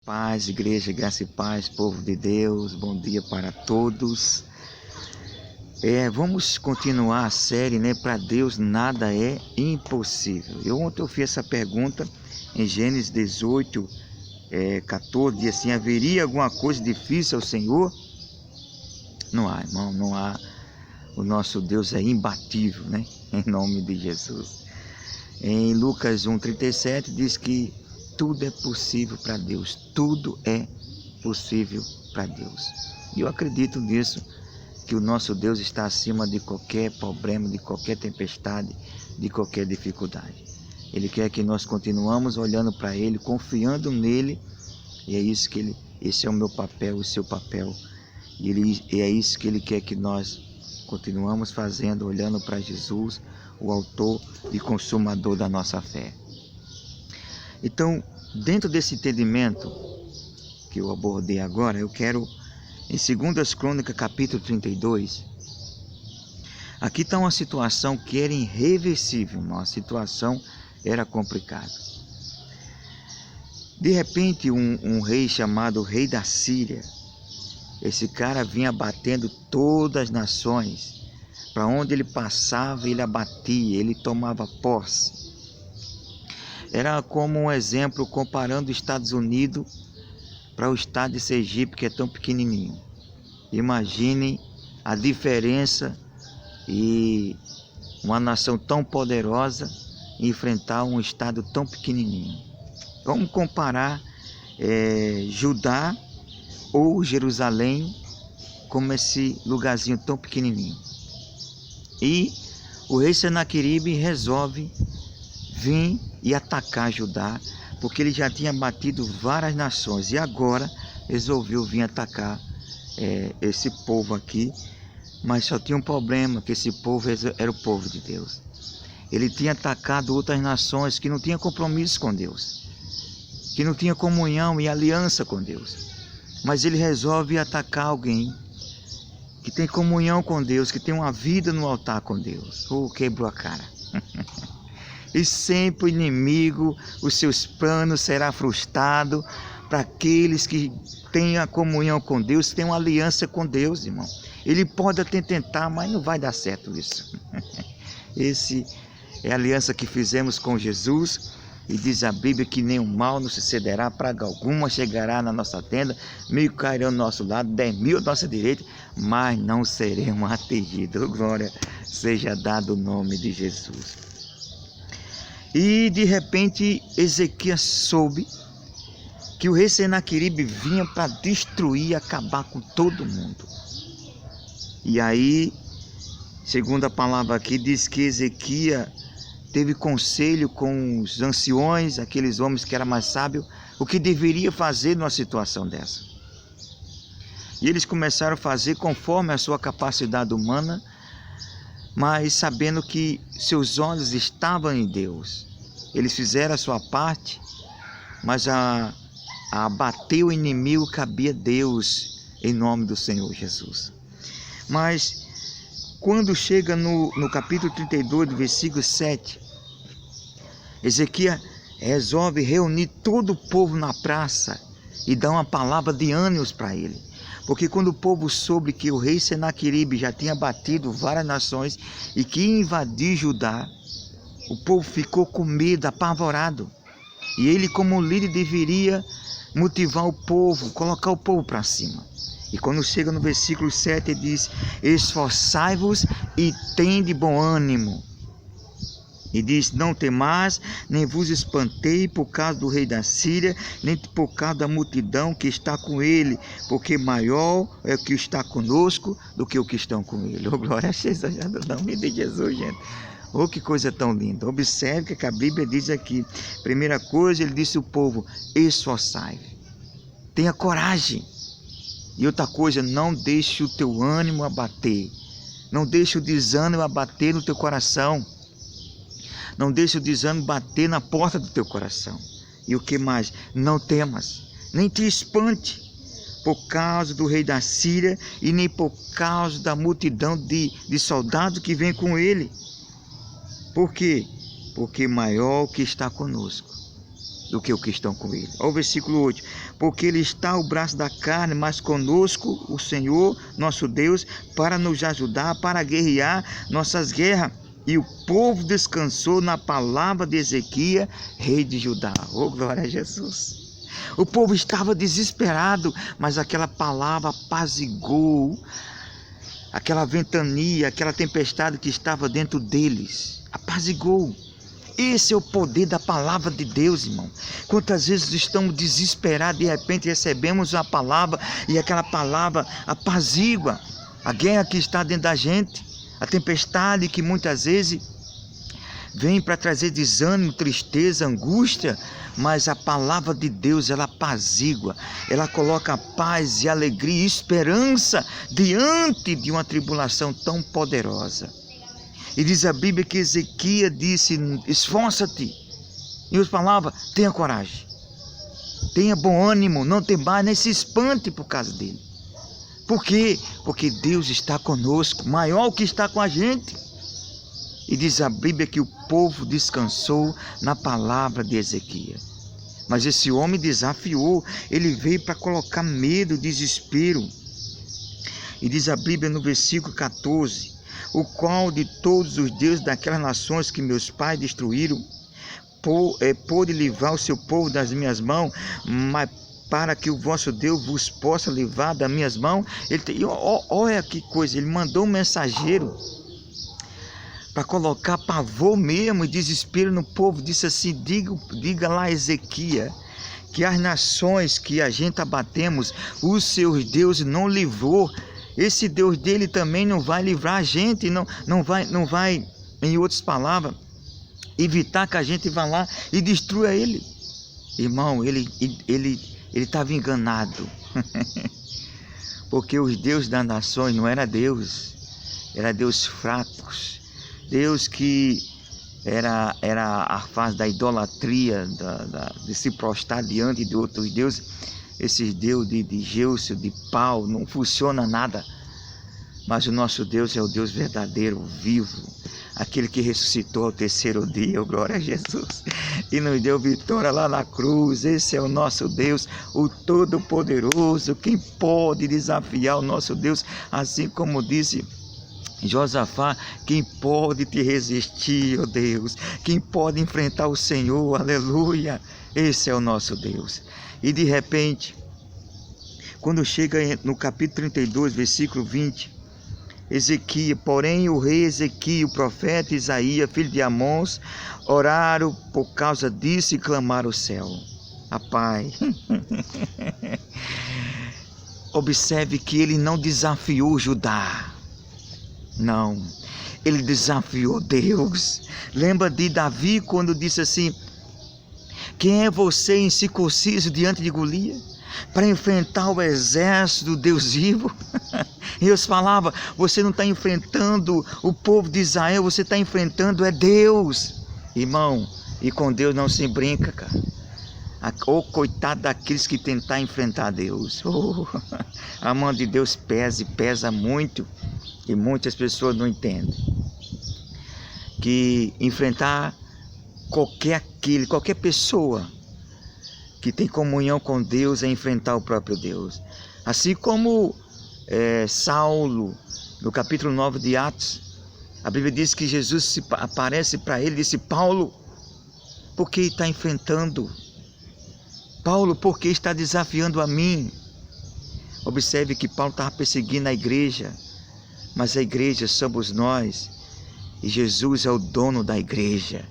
Paz, igreja, graça e paz, povo de Deus, bom dia para todos. Vamos continuar a série, né? Para Deus nada é impossível. Ontem eu fiz essa pergunta em Gênesis 18, 14, diz assim: haveria alguma coisa difícil ao Senhor? Não há, irmão, não há. O nosso Deus é imbatível, né? Em nome de Jesus. Em Lucas 1,37 diz que tudo é possível para Deus, tudo é possível para Deus. E eu acredito nisso, que o nosso Deus está acima de qualquer problema, de qualquer tempestade, de qualquer dificuldade. Ele quer que nós continuemos olhando para Ele, confiando nele, e é isso que esse é o meu papel, o seu papel, e é isso que Ele quer que nós continuamos fazendo, olhando para Jesus, o autor e consumador da nossa fé. Então, dentro desse entendimento que eu abordei agora, eu quero, em 2 Crônicas, capítulo 32, aqui está uma situação que era irreversível, uma situação era complicada. De repente, um rei chamado Rei da Síria, esse cara vinha abatendo todas as nações. Para onde ele passava, ele abatia, ele tomava posse. Era como um exemplo comparando os Estados Unidos para o estado de Sergipe, que é tão pequenininho. Imaginem a diferença e uma nação tão poderosa enfrentar um estado tão pequenininho. Vamos comparar Judá ou Jerusalém como esse lugarzinho tão pequenininho. E o rei Senaqueribe resolve vir e atacar Judá, porque ele já tinha batido várias nações e agora resolveu vir atacar esse povo aqui. Mas só tinha um problema, que esse povo era o povo de Deus. Ele tinha atacado outras nações que não tinham compromisso com Deus, que não tinha comunhão e aliança com Deus. Mas ele resolve atacar alguém que tem comunhão com Deus, que tem uma vida no altar com Deus. Quebrou a cara. E sempre o inimigo, os seus planos será frustrado para aqueles que têm a comunhão com Deus, têm uma aliança com Deus, irmão. Ele pode até tentar, mas não vai dar certo isso. Esse é a aliança que fizemos com Jesus. E diz a Bíblia que nenhum mal nos sucederá, praga alguma chegará na nossa tenda, 1000 cairão ao nosso lado, 10.000 à nossa direita, mas não seremos atingidos. Glória seja dado o nome de Jesus. E de repente Ezequias soube que o rei Senaqueribe vinha para destruir e acabar com todo mundo. E aí, segundo a palavra aqui, diz que Ezequias teve conselho com os anciões, aqueles homens que eram mais sábios, o que deveria fazer numa situação dessa. E eles começaram a fazer conforme a sua capacidade humana, mas sabendo que seus olhos estavam em Deus. Eles fizeram a sua parte, mas a abater o inimigo cabia a Deus, em nome do Senhor Jesus. Mas quando chega no capítulo 32, do versículo 7, Ezequias resolve reunir todo o povo na praça e dar uma palavra de ânimos para ele. Porque quando o povo soube que o rei Senaqueribe já tinha batido várias nações e que ia invadir Judá, o povo ficou com medo, apavorado. E ele, como líder, deveria motivar o povo, colocar o povo para cima. E quando chega no versículo 7, ele diz: esforçai-vos e tende bom ânimo. E diz: não temais, nem vos espantei por causa do rei da Síria, nem por causa da multidão que está com ele, porque maior é o que está conosco do que o que estão com ele. Glória seja dada no nome de Jesus, gente. Que coisa tão linda. Observe que a Bíblia diz aqui, primeira coisa, ele disse ao povo: esforçai-vos, tenha coragem. E outra coisa, não deixe o teu ânimo abater, não deixe o desânimo abater no teu coração, não deixe o desânimo bater na porta do teu coração. E o que mais? Não temas, nem te espante por causa do rei da Síria e nem por causa da multidão de soldados que vem com ele. Por quê? Porque maior que está conosco do que os que estão com ele. Olha o versículo 8. Porque ele está ao braço da carne, mas conosco o Senhor, nosso Deus, para nos ajudar, para guerrear nossas guerras. E o povo descansou na palavra de Ezequias, rei de Judá. Oh, glória a Jesus. O povo estava desesperado, mas aquela palavra apazigou aquela ventania, aquela tempestade que estava dentro deles. Apazigou. Esse é o poder da palavra de Deus, irmão. Quantas vezes estamos desesperados, de repente recebemos uma palavra e aquela palavra apazigua a guerra que está dentro da gente, a tempestade que muitas vezes vem para trazer desânimo, tristeza, angústia, mas a palavra de Deus, ela apazigua, ela coloca paz e alegria e esperança diante de uma tribulação tão poderosa. E diz a Bíblia que Ezequias disse: esforça-te. Em outras palavras, tenha coragem, tenha bom ânimo, não temas, nem se espante por causa dele. Por quê? Porque Deus está conosco, maior que está com a gente. E diz a Bíblia que o povo descansou na palavra de Ezequias. Mas esse homem desafiou, ele veio para colocar medo, desespero. E diz a Bíblia no versículo 14: o qual de todos os deuses daquelas nações que meus pais destruíram, pôde livrar o seu povo das minhas mãos, mas para que o vosso Deus vos possa livrar das minhas mãos. Olha que coisa, ele mandou um mensageiro para colocar pavor mesmo e desespero no povo. Disse assim: diga lá a Ezequias que as nações que a gente abatemos, os seus deuses não livrou. Esse Deus dele também não vai livrar a gente, não vai, em outras palavras, evitar que a gente vá lá e destrua ele. Irmão, ele estava enganado, porque os deuses das nações não era Deus, era Deus fracos, Deus que era a fase da idolatria, de se prostrar diante de outros deuses. Esses deuses de Geuso, de pau, não funciona nada. Mas o nosso Deus é o Deus verdadeiro, vivo, aquele que ressuscitou ao terceiro dia, glória a Jesus, e nos deu vitória lá na cruz. Esse é o nosso Deus, o Todo-Poderoso. Quem pode desafiar o nosso Deus? Assim como disse Josafá: quem pode te resistir, ó Deus? Quem pode enfrentar o Senhor? Aleluia! Esse é o nosso Deus. E de repente, quando chega no capítulo 32, versículo 20, Ezequias, porém o rei Ezequias, o profeta Isaías, filho de Amós, oraram por causa disso e clamaram ao céu. Rapaz, observe que ele não desafiou Judá, não, ele desafiou Deus. Lembra de Davi quando disse assim: quem é você incircunciso diante de Golias, para enfrentar o exército do Deus vivo? E Deus falava: você não está enfrentando o povo de Israel, você está enfrentando é Deus. Irmão, e com Deus não se brinca, cara. Coitado daqueles que tentar enfrentar Deus. A mão de Deus pesa muito, e muitas pessoas não entendem que enfrentar qualquer pessoa que tem comunhão com Deus é enfrentar o próprio Deus. Assim como Saulo, no capítulo 9 de Atos, a Bíblia diz que Jesus aparece para ele e disse: Paulo, por que está enfrentando? Paulo, por que está desafiando a mim? Observe que Paulo estava perseguindo a igreja, mas a igreja somos nós, e Jesus é o dono da igreja.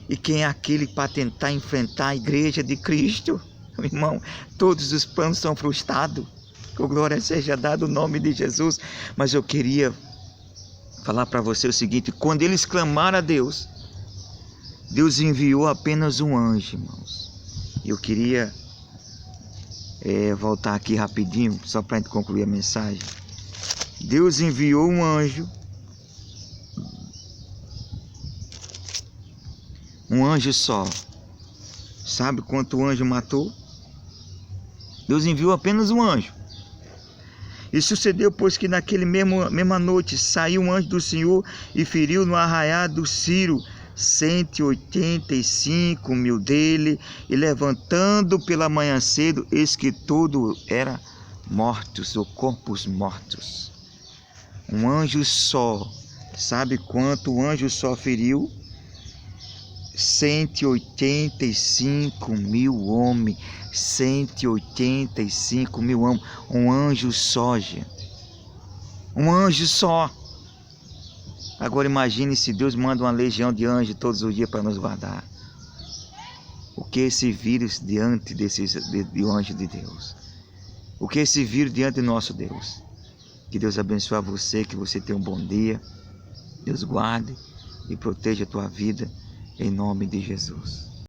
E quem é aquele para tentar enfrentar a igreja de Cristo? Meu irmão, todos os planos são frustrados. Que glória seja dada o nome de Jesus. Mas eu queria falar para você o seguinte: quando eles clamaram a Deus, Deus enviou apenas um anjo, irmãos. Eu queria voltar aqui rapidinho, só para a gente concluir a mensagem. Deus enviou um anjo. Um anjo só. Sabe quanto o anjo matou? Deus enviou apenas um anjo. E sucedeu, pois, que naquele mesma noite saiu um anjo do Senhor e feriu no arraial do Ciro 185 mil dele, e levantando pela manhã cedo, eis que tudo era mortos, ou corpos mortos. Um anjo só, sabe quanto o anjo só feriu? 185 mil homens, 185 mil homens, um anjo só, gente, um anjo só. Agora imagine se Deus manda uma legião de anjos todos os dias para nos guardar. O que esse vírus diante de anjo de Deus? O que esse vírus diante do nosso Deus? Que Deus abençoe você, que você tenha um bom dia. Deus guarde e proteja a tua vida, em nome de Jesus.